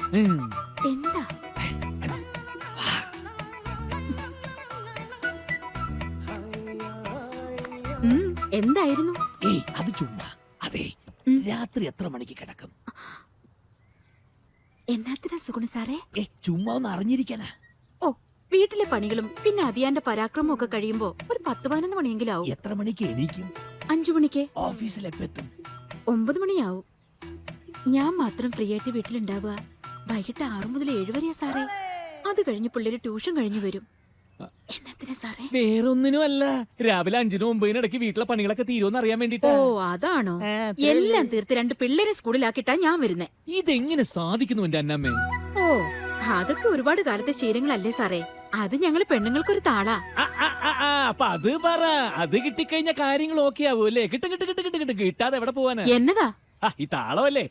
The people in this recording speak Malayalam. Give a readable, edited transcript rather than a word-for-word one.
എന്താ എന്തായിരുന്നു? ഏയ് അത് ചുമ്മാ. അതെ, രാത്രി എത്ര മണിക്ക് കിടക്കും? എന്നാത്തിനാ സുഗുണ സാറേ? ചുമ്മാ ഒന്ന് അറിഞ്ഞിരിക്കാനാ. ഓ, വീട്ടിലെ പണികളും പിന്നെ അതിയാന്റെ പരാക്രമം ഒക്കെ കഴിയുമ്പോ ഒരു 10-11 മണിയെങ്കിലും ആവും. എത്ര മണിക്ക് എണീക്കും? 5 മണിക്ക്. ഓഫീസിൽ എപ്പോ എത്തും? 9 മണിയാവും. ഞാൻ മാത്രം ഫ്രീ ആയിട്ട് വീട്ടിലുണ്ടാവുക വൈകിട്ട് 6 മുതൽ 7 വരെയാ സാറേ. അത് കഴിഞ്ഞ് പിള്ളേര് ട്യൂഷൻ കഴിഞ്ഞു വരും. എന്നത്തിനാ സാറേ? വേറൊന്നിനും അല്ല, രാവിലെ 5-നും 9-നും ഇടയ്ക്ക് വീട്ടിലെ പണികളൊക്കെ തീരുമെന്ന് അറിയാൻ വേണ്ടിട്ടാ. ഓ അതാണോ? എല്ലാം തീർത്ത് 2 പിള്ളേരെ സ്കൂളിലാക്കിട്ടാ ഞാൻ വരുന്നേ. ഇതെങ്ങനെ സാധിക്കുന്നു എന്റെ അന്നമ്മേ? ഓ, അതൊക്കെ ഒരുപാട് കാലത്തെ ശീലങ്ങളല്ലേ സാറേ. അത് ഞങ്ങള് പെണ്ണുങ്ങൾക്കൊരു താളാ. അപ്പൊ അത് പറ. അത് കിട്ടിക്കഴിഞ്ഞ കാര്യങ്ങൾ ഓക്കെ ആവൂല്ലേ? കിട്ടും കിട്ടാതെ എവിടെ പോവാനാ? എന്നതാ ഈ താളമല്ലേ?